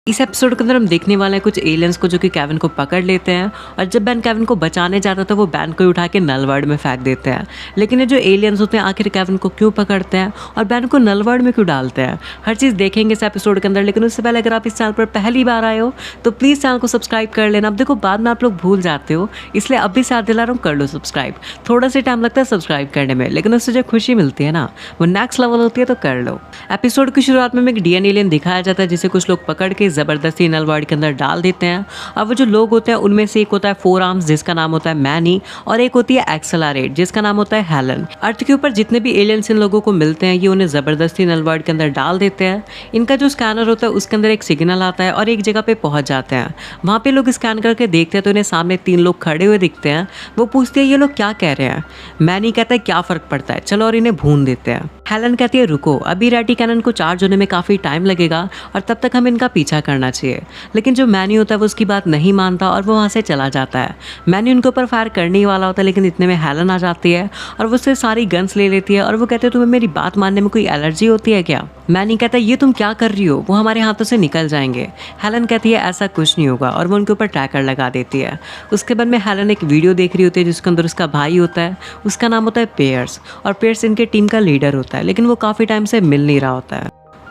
इस एपिसोड के अंदर हम देखने वाले हैं कुछ एलियंस को जो कि केविन को पकड़ लेते हैं और जब बैन केविन को बचाने जाता है तो वो बैन को उठा के नल वर्ल्ड में फेंक देते हैं। लेकिन ये जो एलियंस होते हैं आखिर केविन को क्यों पकड़ते हैं और बैन को नल वर्ल्ड में क्यों डालते हैं, हर चीज़ देखेंगे इस एपिसोड के अंदर। लेकिन उससे पहले अगर आप इस चैनल पर पहली बार आए हो तो प्लीज़ चैनल को सब्सक्राइब कर लेना। अब देखो बाद में आप लोग भूल जाते हो, इसलिए अब भी साथ दिला रहा हूँ, कर लो सब्सक्राइब। थोड़ा सा टाइम लगता है सब्सक्राइब करने में, लेकिन उससे जो खुशी मिलती है ना वो नेक्स्ट लेवल होती है, तो कर लो। एपिसोड की शुरुआत में एक डीएन एलियन दिखाया जाता है जिसे कुछ लोग पकड़ के ज़बरदस्ती नल वर्ल्ड के अंदर डाल देते हैं। और वो जो लोग होते हैं उनमें से एक होता है 4 आर्म्स जिसका नाम होता है मैनी, और एक होती है एक्सेलरेट जिसका नाम होता है हेलन। अर्थ के ऊपर जितने भी एलियंस इन लोगों को मिलते हैं ये उन्हें जबरदस्ती नल वर्ल्ड के अंदर डाल देते हैं। इनका जो स्कैनर होता है उसके अंदर एक सिग्नल आता है और एक जगह पे पहुंच जाते हैं। वहाँ पे लोग स्कैन करके देखते हैं तो इन्हें सामने 3 लोग खड़े हुए दिखते हैं। वो पूछते हैं ये लोग क्या कह रहे हैं। मैनी कहता है क्या फ़र्क पड़ता है, चलो और इन्हें भून देते हैं। हेलन कहती है रुको, अभी रेटी कैनन को चार्ज होने में काफ़ी टाइम लगेगा और तब तक हमें इनका पीछा करना चाहिए। लेकिन जो मैनी होता है वो उसकी बात नहीं मानता और वो वहाँ से चला जाता है। मैनी उनके ऊपर फायर करने ही वाला होता है, लेकिन इतने में हेलन आ जाती है और वो उससे सारी गन्स ले लेती है और वो कहते हैं तुम्हें मेरी बात मानने में कोई एलर्जी होती है क्या। मैनी कहता है ये तुम क्या कर रही हो, वो हमारे हाथों से निकल जाएंगे। हेलन कहती है ऐसा कुछ नहीं होगा और वो उनके ऊपर ट्रैकर लगा देती है। उसके बाद में हेलन एक वीडियो देख रही होती है जिसके अंदर उसका भाई होता है, उसका नाम होता है पेयर्स, और पेयर्स इनके टीम का लीडर होता है, लेकिन वो काफ़ी टाइम से मिल नहीं रहा होता है।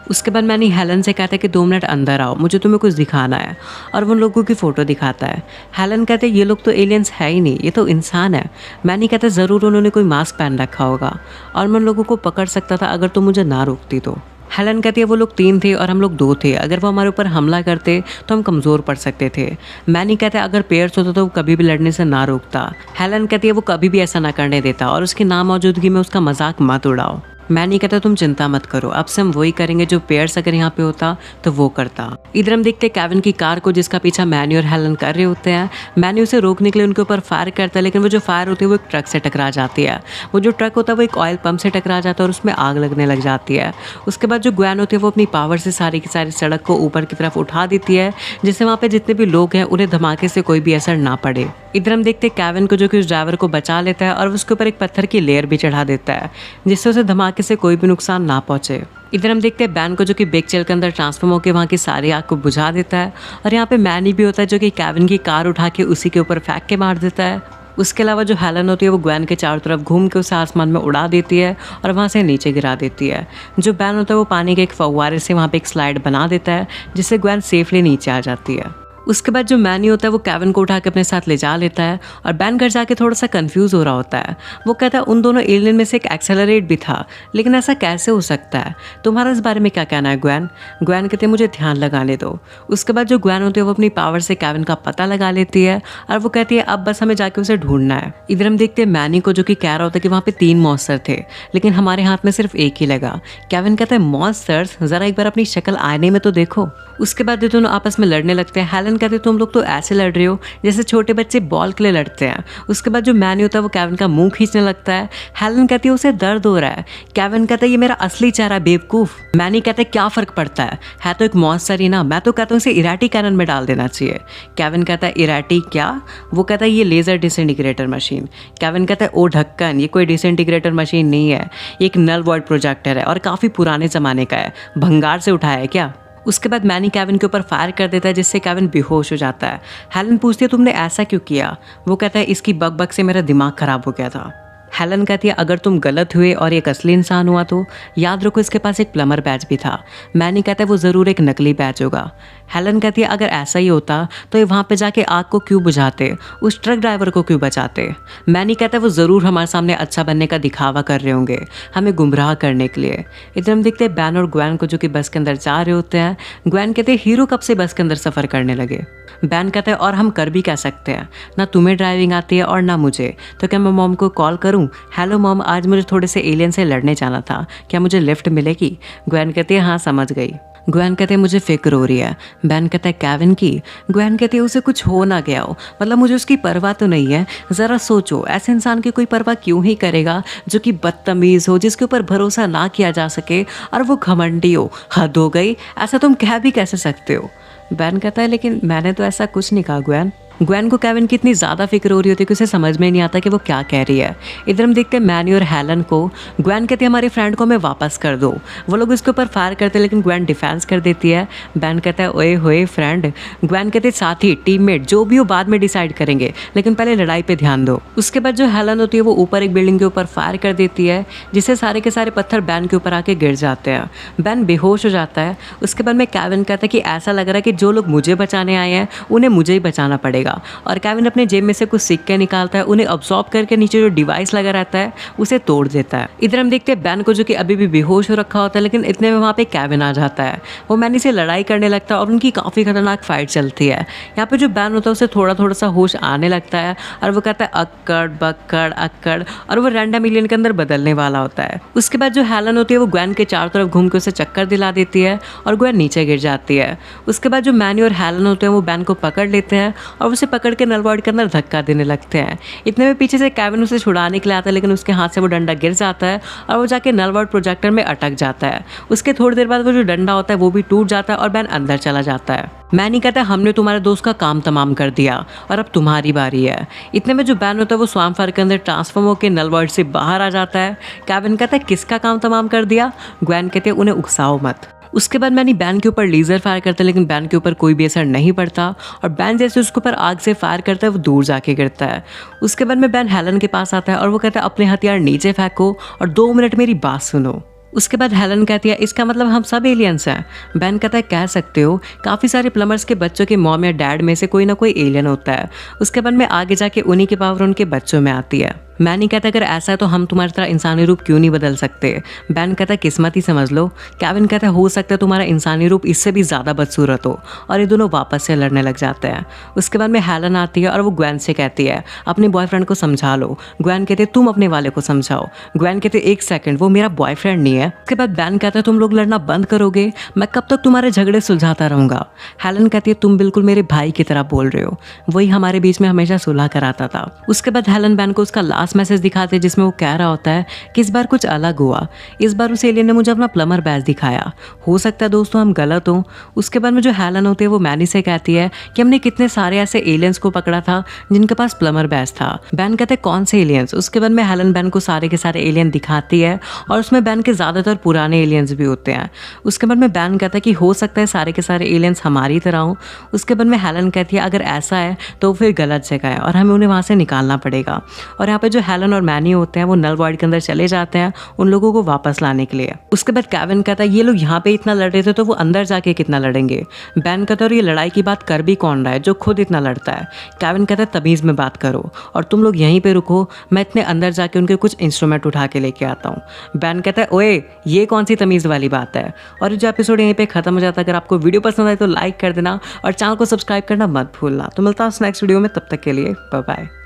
उसके बाद मैंने हेलन से कहता है कि 2 मिनट अंदर आओ, मुझे तुम्हें कुछ दिखाना है, और वो लोगों की फ़ोटो दिखाता है। हेलन कहते हैं ये लोग तो एलियंस है ही नहीं, ये तो इंसान है। मैंने कहता है ज़रूर उन्होंने कोई मास्क पहन रखा होगा और मैं उन लोगों को पकड़ सकता था अगर तुम मुझे ना रोकती तो। हेलन कहती है वो लोग 3 थे और हम लोग 2 थे, अगर वो हमारे ऊपर हमला करते तो हम कमज़ोर पड़ सकते थे। मैनी कहता है अगर पेयर्स होता तो वो कभी भी लड़ने से ना रोकता। हेलन कहती है वो कभी भी ऐसा ना करने देता और उसकी नामौजूदगी में उसका मजाक मत उड़ाओ। मैनी कहता तुम चिंता मत करो, अब से हम वही करेंगे जो पेयर्स अगर यहाँ पे होता तो वो करता। इधर हम देखते हैं केविन की कार को जिसका पीछा मैनी और हेलन कर रहे होते हैं। मैनी उसे रोकने के लिए उनके ऊपर फायर करता है, लेकिन वो जो फायर होती है वो एक ट्रक से टकरा जाती है। वो जो ट्रक होता है वो एक ऑयल पंप से टकरा जाता है और उसमें आग लगने लग जाती है। उसके बाद जो ग्वैन होती है वो अपनी पावर से सारी की सारी सड़क को ऊपर की तरफ उठा देती है, जिससे वहाँ पे जितने भी लोग हैं उन्हें धमाके से कोई भी असर ना पड़े। इधर हम देखते हैं केविन को जो कि उस ड्राइवर को बचा लेता है और उसके ऊपर एक पत्थर की लेयर भी चढ़ा देता है जिससे उसे धमाके से कोई भी नुकसान ना पहुंचे। इधर हम देखते हैं बैन को जो कि बेक चेल के अंदर ट्रांसफॉर्म होकर वहाँ की सारी आग को बुझा देता है, और यहाँ पे मैनी भी होता है जो कि केविन की कार उठा के उसी के ऊपर फेंक के मार देता है। उसके अलावा जो हेलन होती है वो ग्वैन के चारों तरफ घूम के उसे आसमान में उड़ा देती है और वहाँ से नीचे गिरा देती है। जो बैन होता है वो पानी के एक फव्वारे से वहाँ पे एक स्लाइड बना देता है जिससे ग्वैन सेफली नीचे आ जाती है। उसके बाद जो मैनी होता है वो केविन को उठा के अपने साथ ले जा लेता है और बैन घर जाके थोड़ा सा कंफ्यूज हो रहा होता है। वो कहता है उन दोनों एलियन में से एक एक्सेलरेट भी था, लेकिन ऐसा कैसे हो सकता है, तुम्हारा इस बारे में क्या कहना है ग्वैन। ग्वैन कहते हैं मुझे ध्यान लगाने दो। उसके बाद जो ग्वैन होती है वो अपनी पावर से केविन का पता लगा लेती है और वो कहती है अब बस हमें जाके उसे ढूंढना है। इधर हम देखते हैं मैनी को जो कि कह रहा होता है कि वहाँ पे 3 मॉन्स्टर थे लेकिन हमारे हाथ में सिर्फ एक ही लगा। केविन कहता है मॉन्स्टर्स, जरा एक बार अपनी शक्ल आईने में तो देखो। उसके बाद ये दोनों आपस में लड़ने लगते हैं। हेलन कहते तुम लोग तो ऐसे लड़ रहे हो जैसे छोटे बच्चे बॉल के लिए लड़ते हैं। उसके बाद जो मैनी होता है वो केविन का मुंह खींचने लगता है। हेलन कहती है उसे दर्द हो रहा है। केविन कहता है ये मेरा असली चेहरा बेवकूफ। मैनी कहते हैं क्या फर्क पड़ता है तो एक मॉन्स्टर ही ना, मैं तो कहता हूँ इसे इराटी कैनन में डाल देना चाहिए। केविन कहता है इराटी क्या, वो कहता है ये लेजर डिसइंटीग्रेटर मशीन। केविन कहता है ओ ढक्कन, ये कोई डिसइंटीग्रेटर मशीन नहीं है, ये एक नल वॉइड प्रोजेक्टर है और काफ़ी पुराने ज़माने का है, भंगार से उठाया है क्या। उसके बाद मैनी केविन के ऊपर फायर कर देता है जिससे केविन बेहोश हो जाता है। हेलन पूछती है तुमने ऐसा क्यों किया। वो कहता है इसकी बक से मेरा दिमाग खराब हो गया था। हेलन कहती है अगर तुम गलत हुए और एक असली इंसान हुआ तो याद रखो इसके पास एक प्लम्बर बैच भी था। मैनी कहता है वो ज़रूर एक नकली बैच होगा। हेलन कहती है अगर ऐसा ही होता तो ये वहाँ पे जाके आग को क्यों बुझाते, उस ट्रक ड्राइवर को क्यों बचाते। मैनी कहता है वो ज़रूर हमारे सामने अच्छा बनने का दिखावा कर रहे होंगे, हमें गुमराह करने के लिए। इधर हम देखते हैं बैन और ग्वैन को जो कि बस के अंदर जा रहे होते हैं। ग्वैन कहते हैं हीरो कब से बस के अंदर सफ़र करने लगे। बैन कहता है और हम कर भी कह सकते हैं, ना तुम्हें ड्राइविंग आती है और ना मुझे, तो क्या मैं मॉम को कॉल करूं। हेलो मॉम, आज मुझे थोड़े से एलियन से लड़ने जाना था, क्या मुझे लिफ्ट मिलेगी। ग्वैन कहती है हाँ समझ गई। ग्वैन कहते हैं मुझे फिक्र हो रही है। बैन कहता है केविन की। ग्वैन कहती है उसे कुछ हो ना गया हो, मतलब मुझे उसकी परवाह तो नहीं है। ज़रा सोचो ऐसे इंसान की कोई परवाह क्यों ही करेगा जो कि बदतमीज़ हो, जिसके ऊपर भरोसा ना किया जा सके और वो घमंडी हो। हद हो गई, ऐसा तुम कह भी कैसे सकते हो। बैन कहता है लेकिन मैंने तो ऐसा कुछ नहीं कहा ग्वैन। ग्वेन को केविन की इतनी ज़्यादा फिक्र हो रही होती है कि उसे समझ में नहीं आता कि वो क्या कह रही है। इधर हम देखते हैं मैनी और हेलन को। ग्वेन कहती है हमारे फ्रेंड को हमें वापस कर दो। वो लोग उसके ऊपर फायर करते हैं लेकिन ग्वेन डिफेंस कर देती है। बैन कहता है ओए होए फ्रेंड। ग्वेन कहते साथी टीममेट जो भी हो बाद में डिसाइड करेंगे, लेकिन पहले लड़ाई पे ध्यान दो। उसके बाद जो हेलन होती है वो ऊपर एक बिल्डिंग के ऊपर फायर कर देती है, जिससे सारे के सारे पत्थर बैन के ऊपर आके गिर जाते हैं। बैन बेहोश हो जाता है। उसके बाद में केविन कहता है कि ऐसा लग रहा है कि जो लोग मुझे बचाने आए हैं उन्हें मुझे ही बचाना पड़ेगा। और केविन अपने जेब में से कुछ सिक्के निकालता है, उन्हें अब्सॉर्ब करके नीचे जो डिवाइस लगा रहता है उसे तोड़ देता है। इधर हम देखते हैं बैन को जो कि अभी भी बेहोश हो रखा होता है, लेकिन इतने में वहाँ पे केविन आ जाता है। वो मैनी से लड़ाई करने लगता है और उनकी काफ़ी खतरनाक फाइट चलती है। यहाँ पे जो बैन होता है उसे थोड़ा थोड़ा सा होश आने लगता है और वो कहता है अक्कड़ बक्कड़ अक्कड़, और वो रैंडम एलियन के अंदर बदलने वाला होता है। उसके बाद जो हेलन होती है वो ग्वेन के चारों तरफ घूम के उसे चक्कर दिला देती है और ग्वेन नीचे गिर जाती है। उसके बाद जो मैनी और हेलन होते हैं वो बैन को पकड़ लेते हैं और उसे पकड़ के नलवर्ड के अंदर धक्का देने लगते हैं। इतने में पीछे से केविन उसे छुड़ाने के लिए आता है, लेकिन उसके हाथ से वो डंडा गिर जाता है और वो जाके नलवर्ड प्रोजेक्टर में अटक जाता है। उसके थोड़ी देर बाद वो जो डंडा होता है वो भी टूट जाता है और बैन अंदर चला जाता है। मैनी कहता है हमने तुम्हारे दोस्त का काम तमाम कर दिया और अब तुम्हारी बारी है। इतने में जो बैन होता है वो स्वाम फायर के अंदर ट्रांसफॉर्म होकर नलवर्ड से बाहर आ जाता है। केविन कहता है किसका काम तमाम कर दिया? ग्वेन कहते हैं उन्हें उकसाओ मत। उसके बाद मैनी बैन के ऊपर लेजर फायर करता है, लेकिन बैन के ऊपर कोई भी असर नहीं पड़ता और बैन जैसे उसके ऊपर आग से फायर करता है वो दूर जाके गिरता है। उसके बाद में बैन हेलन के पास आता है और वो कहता है अपने हथियार नीचे फेंको और 2 मिनट मेरी बात सुनो। उसके बाद हेलन कहती है इसका मतलब हम सब एलियंस हैं। बैन कहता है कह सकते हो, काफ़ी सारे प्लम्बर्स के बच्चों के मॉम या डैड में से कोई ना कोई एलियन होता है। उसके बाद में आगे जाके उन्हीं की पावर उनके बच्चों में आती है। मैनी कहता है अगर ऐसा है तो हम तुम्हारी तरह इंसानी रूप क्यों नहीं बदल सकते? बैन कहता है किस्मत ही समझ लो। केविन कहता है हो सकता है तुम्हारा इंसानी रूप इससे भी ज़्यादा बदसूरत हो, और ये दोनों वापस से लड़ने लग जाते हैं। उसके बाद में हेलन आती है और वो ग्वेन से कहती है अपने बॉयफ्रेंड को समझा लो। ग्वेन कहते तुम अपने वाले को समझाओ। ग्वेन कहते 1 सेकंड, वो मेरा बॉयफ्रेंड नहीं है। उसके बाद बैन कहता है तुम लोग लड़ना बंद करोगे? मैं कब तक तुम्हारे झगड़े सुलझाता रहूँगा? हेलन कहती है तुम बिल्कुल मेरे भाई की तरह बोल रहे हो, वही हमारे बीच में हमेशा सुलह कराता था। उसके बाद हेलन बैन को उसका लास्ट मैसेज दिखाते हैं जिसमें वो कह रहा होता है कि इस बार कुछ अलग हुआ। इस बार उस एलियन ने मुझे अपना प्लम्बर बैज दिखाया। हो सकता है दोस्तों हम गलत हों। उसके बाद में जो हेलन होती है वो मैनी से कहती है कि हमने कितने सारे ऐसे एलियंस को पकड़ा था जिनके पास प्लम्बर बैज था। बैन कहते हैं कौन से एलियंस? उसके बाद में हेलन बैन को सारे के सारे एलियन दिखाती है और उसमें बैन के ज़्यादातर पुराने एलियंस भी होते हैं। उसके बाद में बैन कहता है कि हो सकता है सारे के सारे एलियंस हमारी तरह हों। उसके बाद में हेलन कहती है अगर ऐसा है तो फिर गलत जगह है और हमें उन्हें वहाँ से निकालना पड़ेगा। और यहाँ पे जो हेलन और मैनी होते हैं वो नल वॉइड के अंदर चले जाते हैं उन लोगों को वापस लाने के लिए। उसके बाद केविन कहता है ये लोग यहाँ पे इतना लड़ रहे थे तो वो अंदर जाके कितना लड़ेंगे? बैन कहता है ये लड़ाई की बात कर भी कौन रहा है जो खुद इतना लड़ता है? केविन कहता है तमीज़ में बात करो और तुम लोग यहीं पे रुको, मैं इतने अंदर जाके उनके कुछ इंस्ट्रूमेंट उठा के लेके आता हूँ। बैन कहता है ओए ये कौन सी तमीज़ वाली बात है? और जो एपिसोड यहीं पे खत्म हो जाता है। अगर आपको वीडियो पसंद आए तो लाइक कर देना और चैनल को सब्सक्राइब करना मत भूलना। तो मिलता हूँ नेक्स्ट वीडियो में, तब तक के लिए बाय बाय।